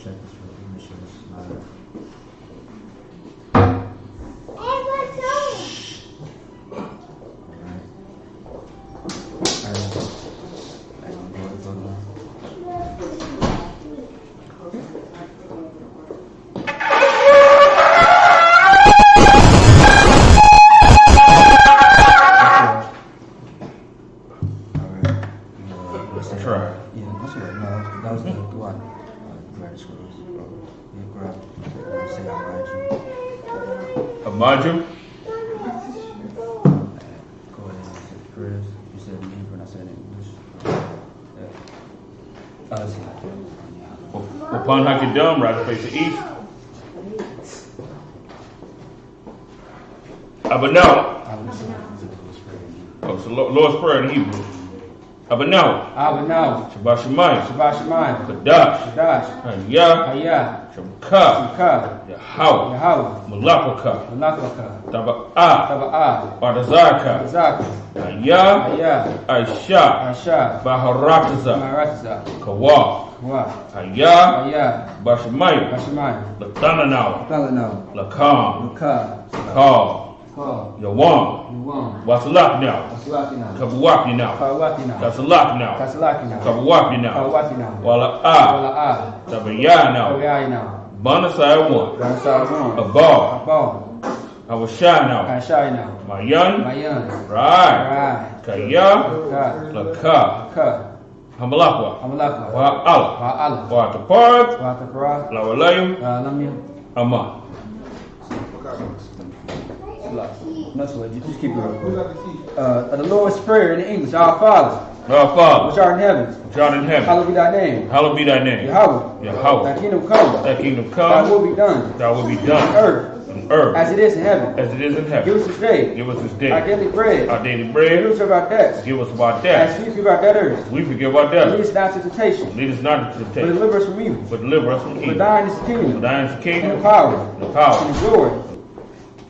check this real quick, make sure this is not it. Imagine. Go ahead and say Chris. You said in Hebrew and I said in English. Upon Hakidam, right face to east. Abanaw. Oh, so Lord's Prayer in Hebrew. Abanaw. Shabbat Shemayim. Kadash. Hayah. Shabka. Yahweh. Malapaka. Taba'ah. Badazaka. Hayah. Aisha. Baharataza. Kawa. Hayah. Bashemayim. Latananaw. Lakam. Kal. Yawam. Wasalak now. Kabuwaki now. Kasalak now. Kabuwaki now. Wala'ah. Tabaya now. Banasai one. Abal. Awashai now. Mayan. Right. Kaya. Laka. Hamalakwa. Wa'ala. Wa'ataparat. Lawalayim. Ama. Just keep it real quick. The Lord's Prayer in English. Our Father. Which art in heaven. Hallowed be thy name. Yahweh. Thy kingdom come. Thy will be done. On earth. As it is in heaven. Give us this day. Our daily bread. Forgive us of our debts. As we forgive our debtors. Lead us not into temptation. But deliver us from evil. For thine is the kingdom. And the power. And the glory.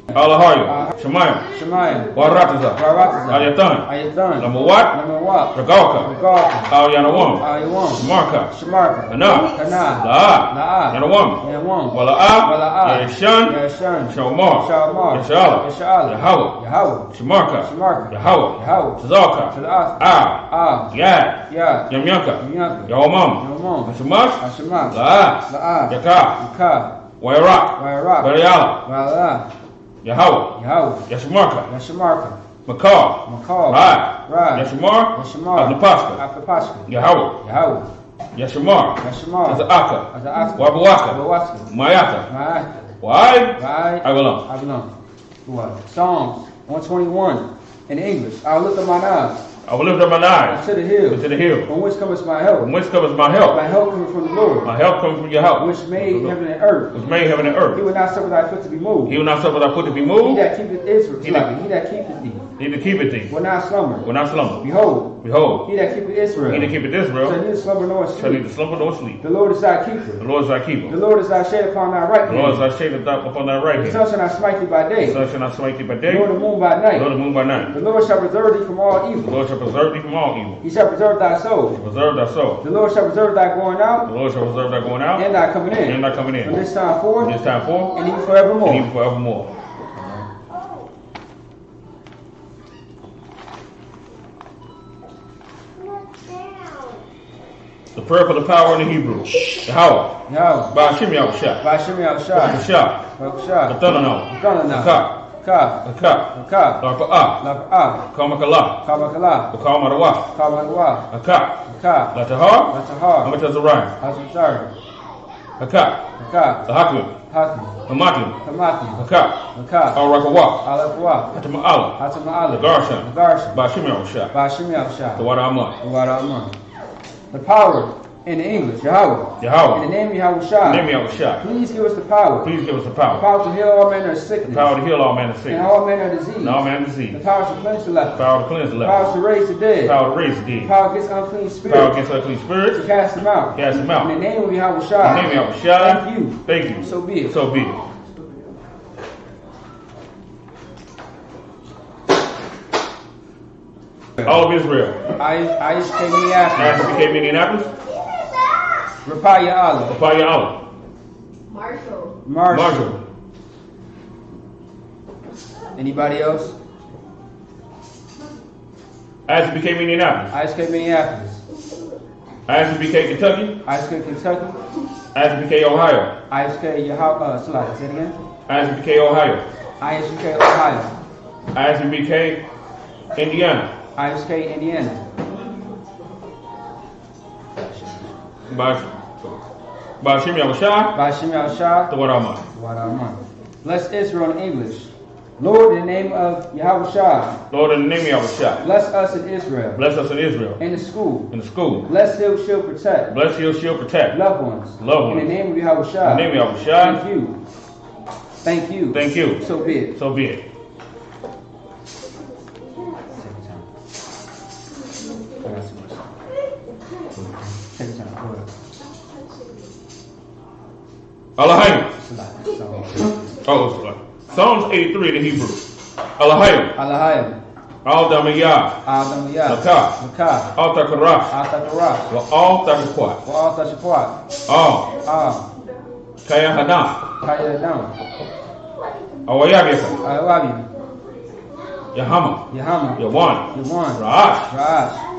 Allahaya, Shemayim, Warataza, Ayatan, Lamawat, Ragauka, Al-Yanawam, Shamarka, Kana, La'a, Yanawam, Wala'a, Yashan, Shalmar, Yashala, Yahweh, Shamarka, Yahweh, Shazalka, Yad, Yamyanka, Yawamam, Shamash, La'a, Yaka, Wairak, Bariala, Yahweh. Yashamarka. Makar. Right. Yashamar. Abnapaska. Yahweh. Yashamar. Aza'aka. Wabawaka. Mayaka. Why? Avalam. Psalms 121 in English. I will lift up mine eyes. To the hill. From whence cometh my help? My help cometh from the Lord. Which made heaven and earth. He will not suffer thy foot to be moved. He that keepeth Israel. He that keepeth thee. Will not slumber. Behold. He that keepeth Israel. Shall neither slumber nor sleep. The Lord is thy keeper. The Lord is thy shade upon thy right hand. The sun shall not smite thee by day. Nor the moon by night. The Lord shall preserve thee from all evil. He shall preserve thy soul. The Lord shall preserve thy going out. And thy coming in. From this time forth. And even forevermore. The prayer for the power in the Hebrew. Yahweh. Ba'ashim Yahushua. Katananaw. Lafa'ah. Kamakala. Kamadawah. Latahar. Amatazariah. Lahakim. Hamatim. Al-Rakawah. Hatama'ala. Garshan. Ba'ashim Yahushua. Tawada. The power in the English, Yahweh. In the name of Yahushua. Please give us the power. The power to heal all manner of sickness. And all manner of disease. The power to cleanse the leper. The power to raise the dead. The power against unclean spirits. To cast them out. In the name of Yahushua. Thank you. So be it. All of Israel. I.S.U.P.K. Minneapolis. I.S.U.P.K. Minneapolis. Rapaya Allah. Marshall. Anybody else? I.S.U.P.K. Minneapolis. I.S.K. Minneapolis. I.S.U.P.K. Kentucky. I.S.K. Kentucky. I.S.U.P.K. Ohio. I.S.K. Salaki. Say it again. I.S.U.P.K. Ohio. I.S.U.K. Ohio. I.S.U.P.K. Indiana. I.S.K. Indiana. Bashim Yahushua. Bashim Yahushua. Tawaraman. Bless Israel in English. Lord, in the name of Yahushua. Lord, in the name of Yahushua. Bless us in Israel. Bless us in Israel. In the school. In the school. Bless He'll shield protect. Bless He'll shield protect. Loved ones. Loved ones. In the name of Yahushua. In the name of Yahushua. Thank you. Thank you. Thank you. So be it. So be it. Take your time. Go ahead. Alahayim. Oh, Psalms 83 in the Hebrew. Alahayim. Alahayim. Al-Damayah. Al-Damayah. Makah. Al-Takarash. Al-Takarash. Al-Takikwat. Al-Tashikwat. Kayahana. Kayahana. Awayabiyaka. Awabi. Yahama. Yawan. Ra'ash.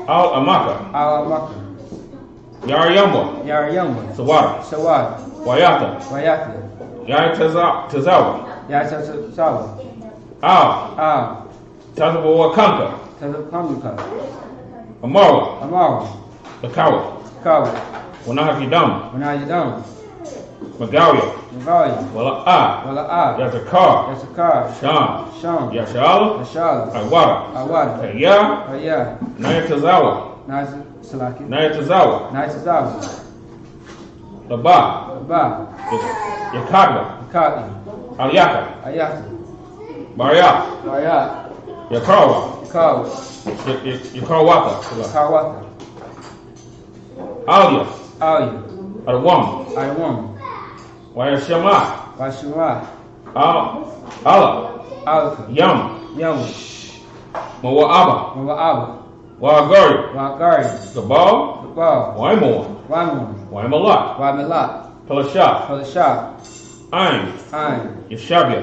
Al-Amaka. Yariyamba. Sawada. Wayata. Tazawa. Tazawakanka. Amara. Akawa. Wanahakidam. Magalia. Wala'a. Yazakar. Sham. Yashala. Iwata. Kaya. Nayatazawa. Laba. Yakadwa. Aliyaka. Baria. Yakarwa. Yakarwata. Alia. Arwam. Wayashama. Allah. Yam. Mawa'aba. Wa'agari. Gabal. Waimalat. Palasha. Ain. Yashabia.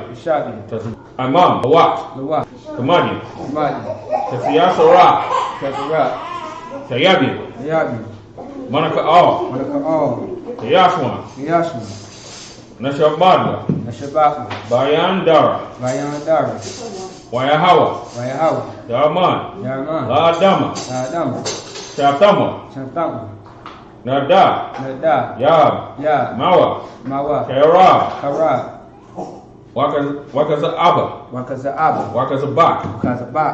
Imam. Lawat. Kamadia. Tafiyasara. Tayabi. Manaka all. Tayashwan. Nashabadwa. Bayan Dara. Wayahawa. Darman. Ladama. Shatama. Nada. Yab. Mawa. Kara. Wakaza Abba. Wakaza Bak.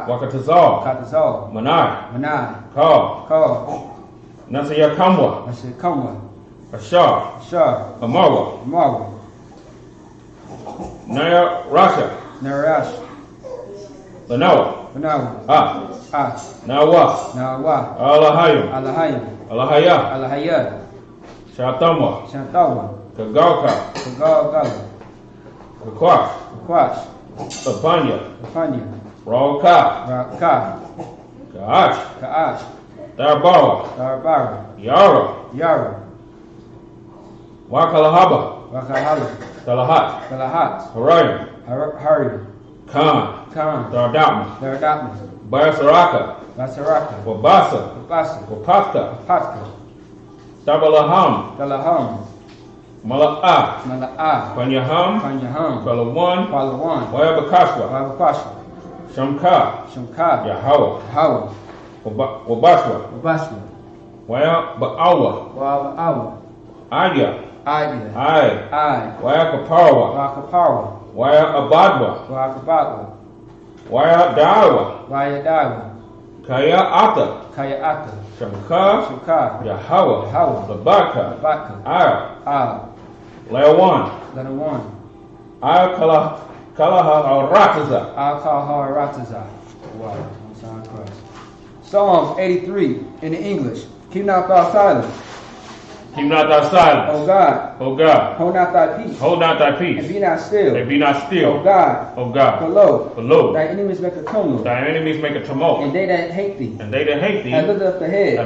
Wakatazal. Manai. Call. Nasaya Kamwa. Ashar. Amarwa. Naya Rasha. Lanawa. Nawa. Alahaya. Shatama. Kagalka. Kakwash. Apanya. Rauka. Kaash. Darbara. Yara. Wakalahaba. Talahat. Harayim. Khan. Dardatma. Basaraka. Wabasa. Wapasta. Tabalaham. Mala'a. Panyaham. Palawan. Wayabakashwa. Shamka. Yahawa. Wabashwa. Wayabaawa. Aya. Wayakaparwa. Wayabadwa. Wayadawa. Kaya'ata. Shamka. Yahawa. Labaka. Layawan. Kalaharataza. Wow. Psalms 83 in the English. Keep not thou silent. Keep not thy silence. O God. Hold not thy peace. And be not still. O God. Below. Thy enemies make a tumult. And they that hate thee. Have lifted up the head.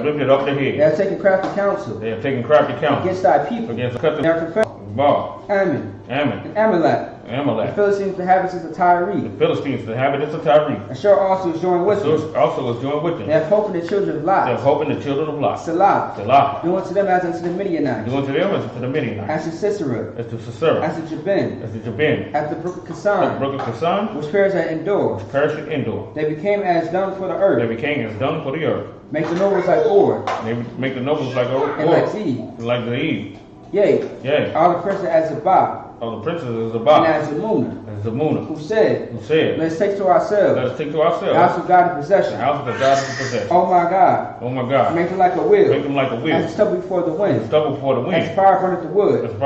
They have taken crafty counsel. Against thy people. They are confessed. Gebal. Ammon. And Amalek. The Philistines, the inhabitants of Tyre. The Philistines, the inhabitants of Tyre. Ashur also is joined with them. They have hope in the children of Lot. Selah. Do unto them as unto the Midianites. As to Sisera. As to Jabin. At the brook of Kasan. Which perish at Endor. They became as dung for the earth. Make the nobles like Or. And like Zeeb. Yea. All the princes as Zabah. Of the princes of Zabah. And as Zamuna. Who said, Let's take to ourselves. The house of God in possession. Oh my God. Make them like a wheel. As stubble before the wind. As fire burneth the wood. As the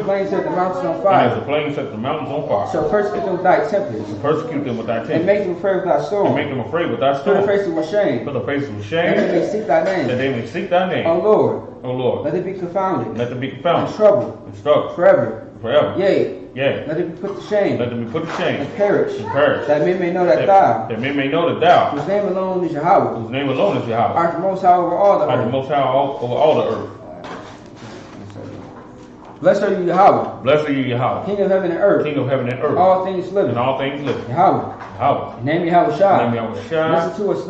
flames set the mountains on fire. So persecute them with thy tempest. And make them afraid with thy storm. Put their faces with shame. And they may seek thy name. O Lord. Let it be confounded. And troubled. Forever. Yea. Let it be put to shame. And perish. That men may know that thou. Whose name alone is Yahweh. Art the most high over all the earth. Blessed are you, Yahweh. King of heaven and earth. All things living. Yahweh. Name Yahweh Shai. Listen to us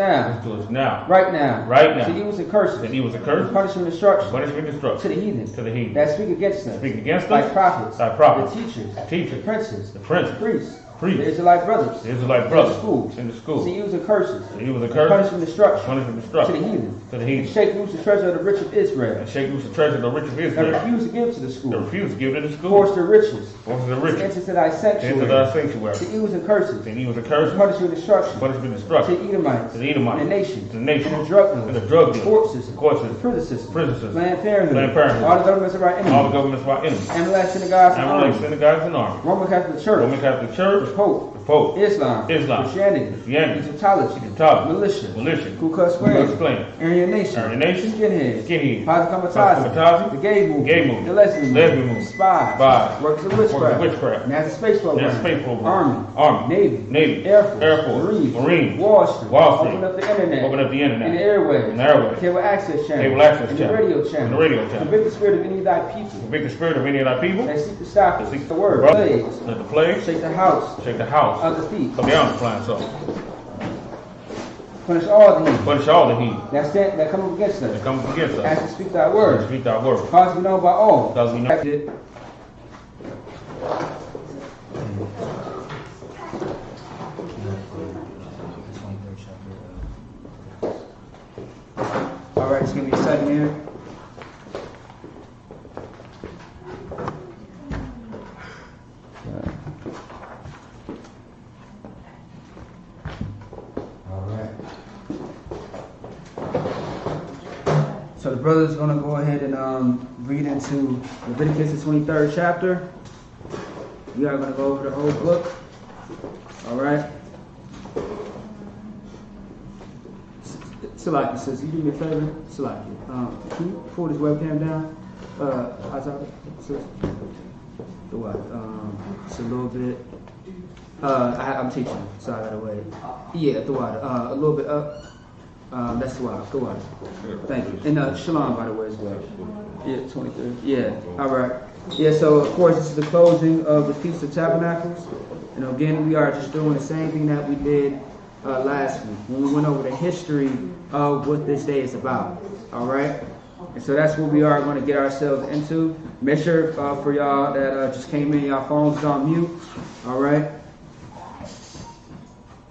now. Right now. To evils and curses. Punishment and destruction. To the heathen. That speak against us. Like prophets. The teachers. The princes. The priests. The Israelite brothers. In the schools. To evils and curses. Punishment and destruction. To the heathen. Shake loose the treasure of the rich of Israel. That refuse to give to the school. Force the riches. Enter to thy sanctuary. To evils and curses. Punishment and destruction. To the Edomites. And the nations. And the drug dealers. Court system. Prison system. Planned Parenthood. All the governments of our enemies. Everlasting synagogues and armies. Roman Catholic Church. Pope. Islam. Christianity. Egyptology. Militia. Ku Klux Klan. Aryan Nation. Skinheads. Kamikaze. The gay movement. The lesbian movement. Spies. Workers of witchcraft. NASA space program. Army. Navy. Air Force. Marines. Wall Street. Open up the internet. And the airwaves. Cable access channel. And the radio channel. Convict the spirit of any of thy people. That seek to stop the word. Let the plagues. Shake the house. Of the feet. Come down the flying so. Punish all the heat. That come up against us. As to speak thy word. Cause we know by all. Alright, just give me a second here. So the brother's going to go ahead and read into Leviticus, the 23rd chapter. We are going to go over the whole book. All right. Salaki says, you do me a favor? Salaki. Can you pull this webcam down? The what? Just a little bit. I'm teaching, so I got to wait. Yeah, the water. A little bit up. That's why. Go on. Thank you. And Shalom, by the way, as well. Yeah, 23rd. Yeah. All right. Yeah. So of course, this is the closing of the Feast of Tabernacles, and again, we are just doing the same thing that we did last week when we went over the history of what this day is about. All right. And so that's what we are going to get ourselves into. Make sure for y'all that just came in, y'all phones is on mute. All right.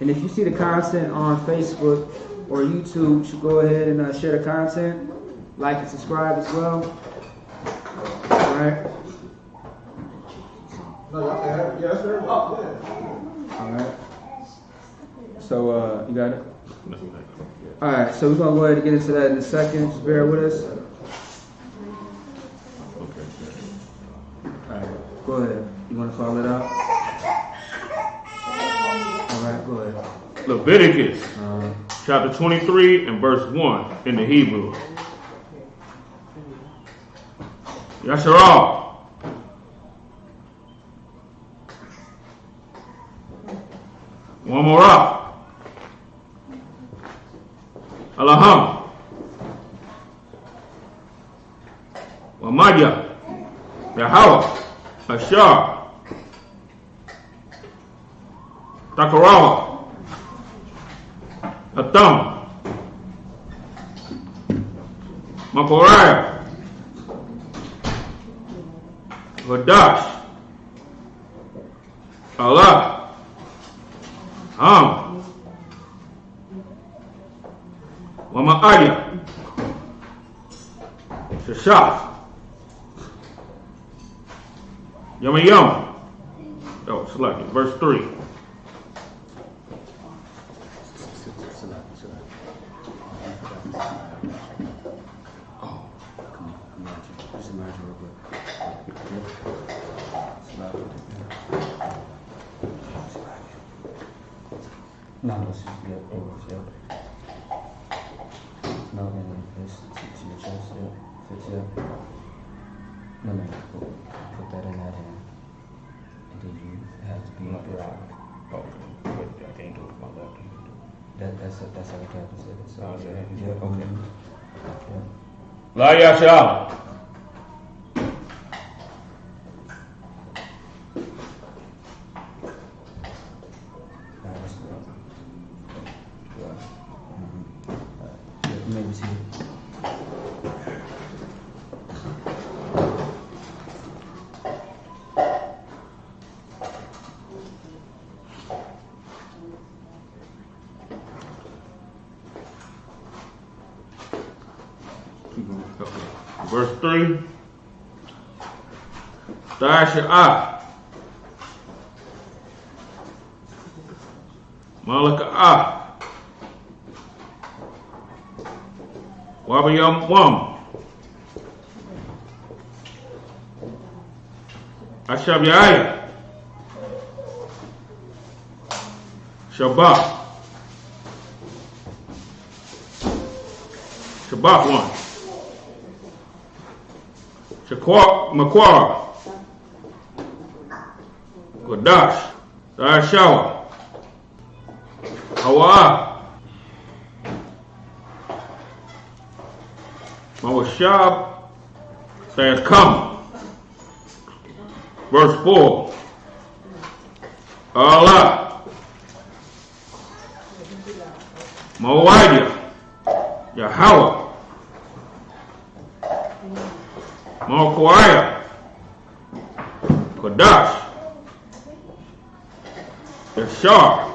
And if you see the content on Facebook or YouTube, you should go ahead and share the content, like and subscribe as well. All right. Yes, sir. All right. So you got it. All right. So we're gonna go ahead and get into that in a second. Just bear with us. All right. Go ahead. You want to call it out? All right. Go ahead. Leviticus. Chapter 23 and verse 1 in the Hebrew. Yasharal. One more up. Alaham. Wamaya. Yahweh, Ashar, Takarawa, Atham, Makoriah, Vadash, Allah, Wama'aya, Shashaf, Yamayam. Oh, select it. Verse 3. No, let's just get over it. No, then it's to your chest, fits it. No, put that in that hand. And then you have to be up your eye. Okay, I can't do it with my left hand. That's how the captain said it. So, yeah, okay. Yeah. La Yasha. Maybe see. Verse 3. Tasha Malaka Wabayam Wam Ashabiaya Shabbat one Makwar Godash Dashawa Hawa Mawashab says come. Verse 4. Allah Mawadia Yahweh Makwaya Kodash Yashar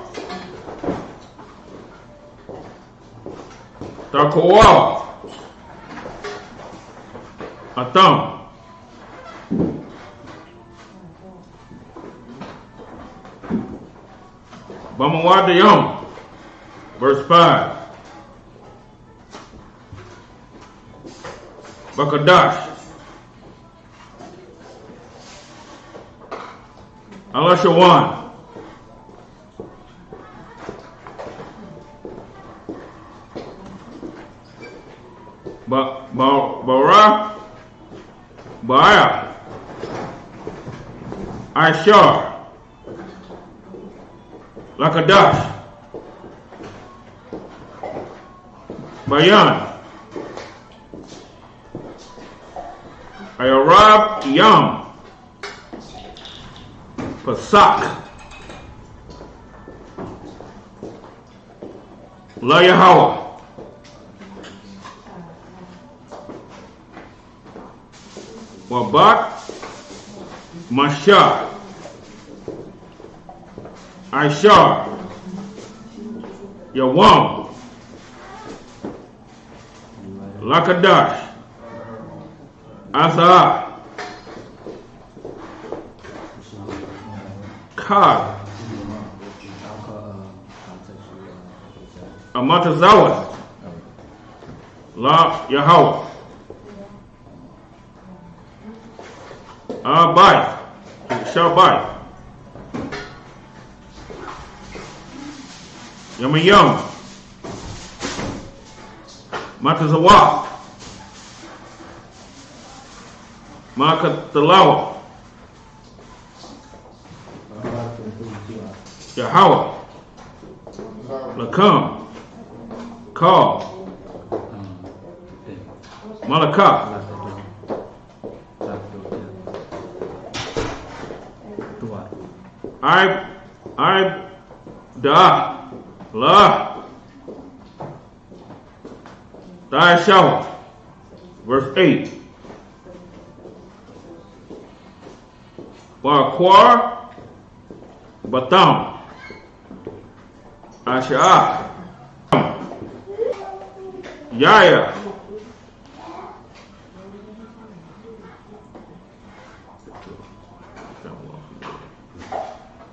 Takowa Atham Bamawadayam. Verse 5. Bakadash Alashawan Bara Baaya Ishar Lakadash Bayan Ayarab Yam Pasak La Yahweh Wabat Mashar Ishar Yawam Lakadash Asa Kad Amatazawa La Yahweh Abai Shabai Yamayam Matazawa Makatalawa Yahweh Lakam Call Malakah I.S.U.P.K. Verse 8. Barquar Batam I.S.U.P.K. Yaya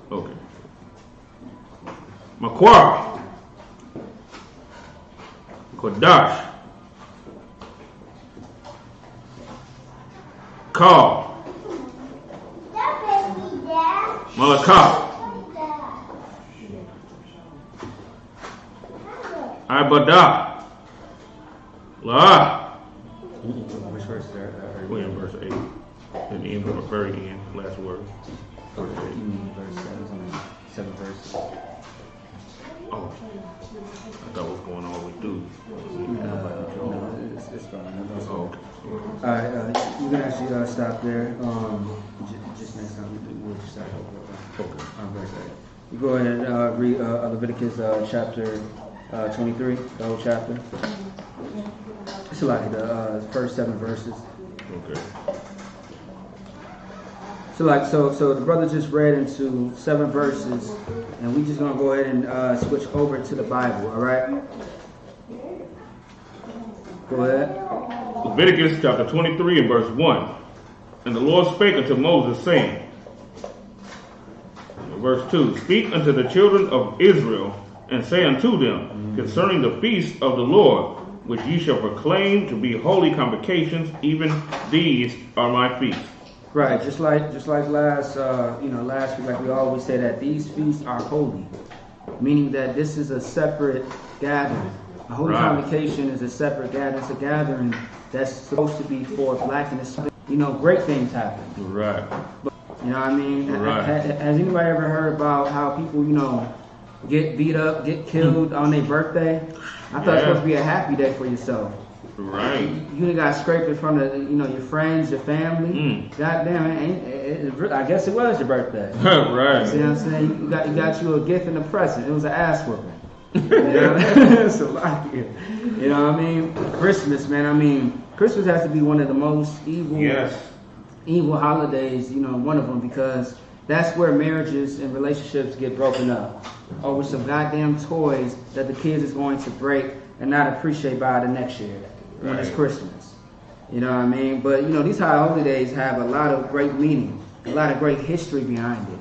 okay. Maquar Kodash Ka Malakah Ibadah La. Which verse is there? We're in verse 8. In the end, very end, last word. Verse 8. Verse 7, 7 verses. Oh, I thought it was going all the way through. No, it's fine. Oh, okay. Alright, you can actually stop there. Just next time we'll just start over. Okay. Verse 8. You go ahead and read Leviticus chapter 23, the whole chapter. It's like the first 7 verses. Okay. So the brother just read into 7 verses, and we just gonna go ahead and switch over to the Bible. All right. Go ahead. Leviticus chapter 23 and verse 1. And the Lord spake unto Moses, saying, verse 2, Speak unto the children of Israel, and say unto them concerning the feast of the Lord, which ye shall proclaim to be holy convocations, even these are my feasts. Right, just like last last week, like we always say that these feasts are holy, meaning that this is a separate gathering. A holy convocation is a separate gathering. It's a gathering that's supposed to be for blackness. Great things happen. Right. You know what I mean? Right. Has anybody ever heard about how people, get beat up, get killed on their birthday? I thought it's supposed to be a happy day for yourself. Right. You got scraped in front of, your friends, your family. God damn, I guess it was your birthday. Right. See what I'm saying? You got you a gift and a present. It was an ass whooping. It's a lot here. You know what I mean? Christmas, man. Christmas has to be one of the most evil holidays, one of them, because that's where marriages and relationships get broken up over some goddamn toys that the kids is going to break and not appreciate by the next year when it's Christmas. You know what I mean? But these holidays have a lot of great meaning, a lot of great history behind it.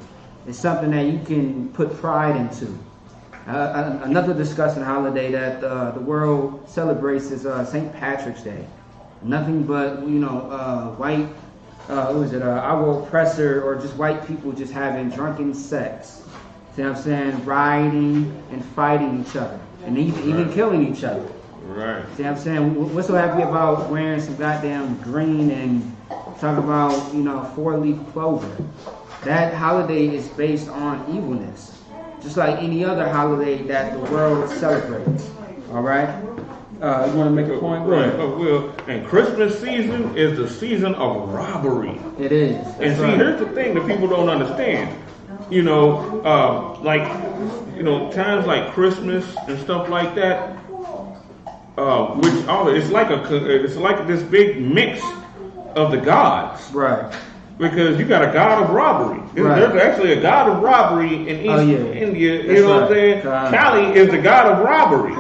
It's something that you can put pride into. Another disgusting holiday that the world celebrates is St. Patrick's Day. Nothing but white, our oppressor or just white people just having drunken sex. See what I'm saying? Rioting and fighting each other, and even killing each other. Right. See what I'm saying? What's so happy about wearing some goddamn green and talking about 4-leaf clover? That holiday is based on evilness, just like any other holiday that the world celebrates. All right. You want to make a point? Right. Well, and Christmas season is the season of robbery. It is. And see, here's the thing that people don't understand. Times like Christmas and stuff like that, it's like this big mix of the gods. Right. Because you got a god of robbery. There's actually a god of robbery in East India. You know what I'm saying? Kali is the god of robbery.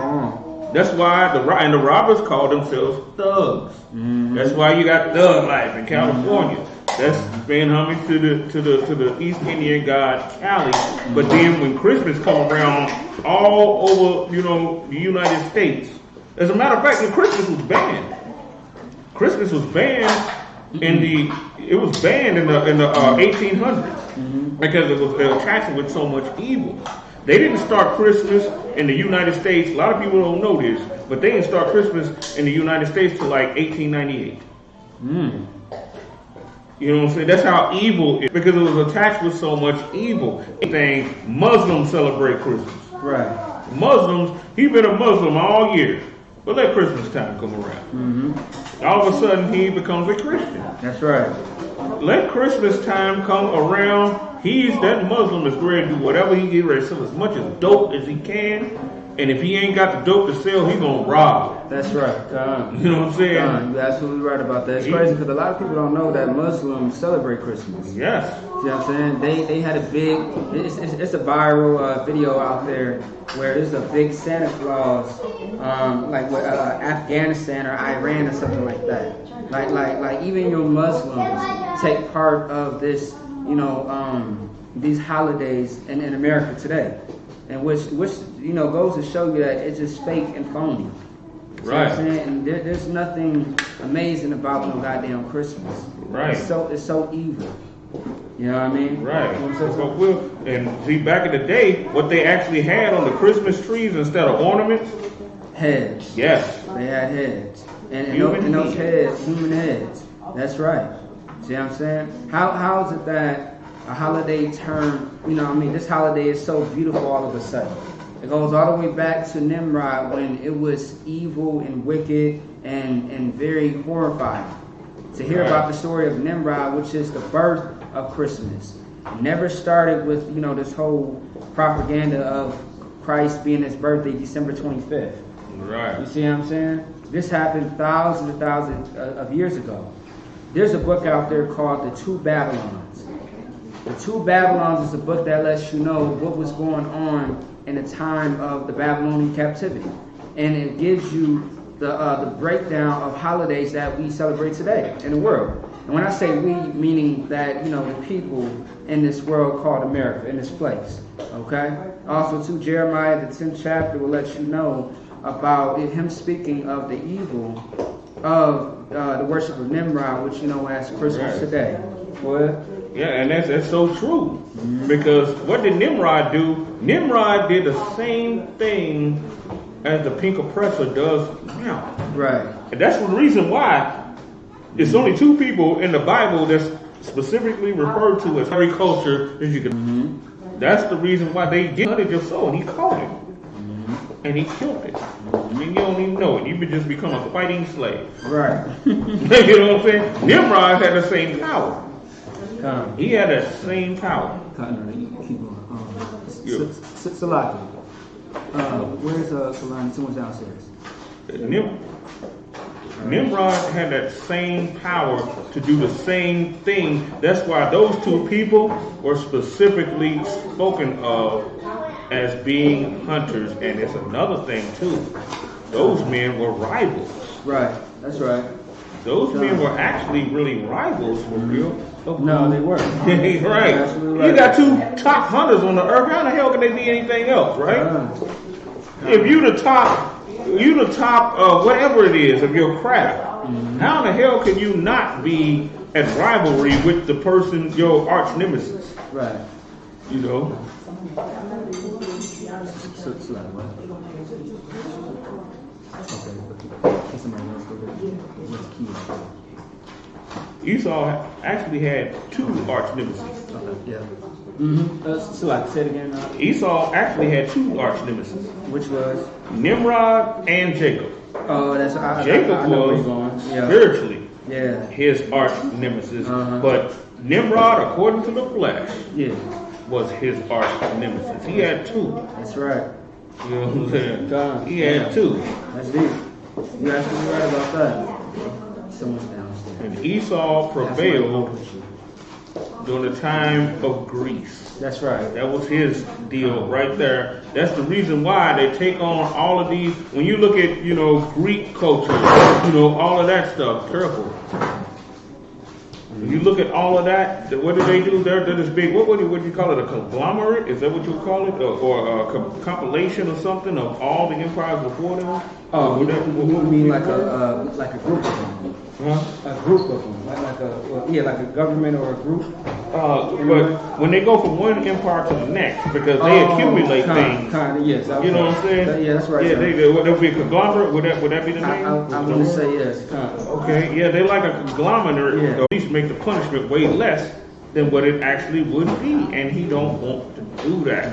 That's why the robbers call themselves thugs. Mm-hmm. That's why you got thug life in California. Mm-hmm. That's paying homage to the East Indian god Kali. Mm-hmm. But then when Christmas come around, all over the United States. As a matter of fact, Christmas was banned. Christmas was banned in the 1800s because it was attracted with so much evil. They didn't start Christmas in the United States. A lot of people don't know this, but they didn't start Christmas in the United States till like 1898. You know what I'm saying? That's how evil it is, because it was attached with so much evil. Muslims celebrate Christmas. Right. Muslims, he's been a Muslim all year, but let Christmas time come around. All of a sudden he becomes a Christian. That's right. let Christmas time come around. That Muslim is ready to do whatever he get ready to sell as much as dope as he can. And if he ain't got the dope to sell, he gonna rob. That's right. You know what I'm saying? You're absolutely right about that. It's crazy because a lot of people don't know that Muslims celebrate Christmas. Yes. You know what I'm saying? They had a big, it's a viral video out there where there's a big Santa Claus, like with Afghanistan or Iran or something like that. Like even your Muslims take part of this, you know, these holidays in America today. And which you know goes to show you that it's just fake and phony. Right. You know what I'm saying? And there's nothing amazing about no goddamn Christmas. Right. It's so evil. You know what I mean? Right. And see, back in the day, what they actually had on the Christmas trees instead of ornaments? Heads. Yes. They had heads. And those heads, human heads. That's right. See what I'm saying? How is it that a holiday term, you know, I mean, this holiday is so beautiful all of a sudden. It goes all the way back to Nimrod when it was evil and wicked and very horrifying. To hear about the story of Nimrod, which is the birth of Christmas. It never started with, you know, this whole propaganda of Christ being his birthday, December 25th. Right. You see what I'm saying? This happened thousands and thousands of years ago. There's a book out there called The Two Babylons. The Two Babylons is a book that lets you know what was going on in the time of the Babylonian captivity. And it gives you the breakdown of holidays that we celebrate today in the world. And when I say we, meaning that, you know, the people in this world called America, in this place. Okay? Also, too, Jeremiah, the 10th chapter, will let you know about him speaking of the evil of the worship of Nimrod, which you know as Christmas today. What? Yeah, and that's so true. Because what did Nimrod do? Nimrod did the same thing as the pink oppressor does now. Right. And that's the reason why it's only two people in the Bible that's specifically referred to as agriculture as you can. That's the reason why they hunted your soul, and he caught it. And he killed it. I mean, you don't even know it. You would just become a fighting slave. Right. You know what I'm saying? Nimrod had the same power. He had that same power. Keep going. Salaki. Where's Kalani? Someone's downstairs. Nimrod had that same power to do the same thing. That's why those two people were specifically spoken of as being hunters. And it's another thing too. Those men were rivals. Right. That's right. Those men were actually really rivals for real. No, they weren't. Right. You got two top hunters on the earth. How the hell can they be anything else, right? If you the top whatever it is of your craft, how in the hell can you not be at rivalry with the person, your arch nemesis? Right. You know? Esau actually had two arch nemesis. Say it again. Esau actually had two arch nemesis. Which was? Nimrod and Jacob. Oh, that's Jacob was spiritually his arch nemesis, but Nimrod, according to the flesh, was his arch nemesis. He had two. That's right. You know what I'm saying? He had two. That's deep. You're absolutely right about that. Someone's downstairs. And Esau prevailed during the time of Greece. That's right. That was his deal right there. That's the reason why they take on all of these. When you look at, you know, Greek culture, you know, all of that stuff, careful. When you look at all of that, what do they do? They're this big, what do you call it, a conglomerate? Is that what you call it? Or a compilation or something of all the empires before them? Oh, you mean like a group of them? Huh? A group of them, like a government or a group. But when they go from one empire to the next, because they accumulate things. Yes. You know what I'm saying? Yeah, that's right. Yeah, there'll be a conglomerate. Would that be the name? I would say yes. Okay, yeah, they like a conglomerate. Yeah. At least make the punishment way less than what it actually would be, and he don't want to do that.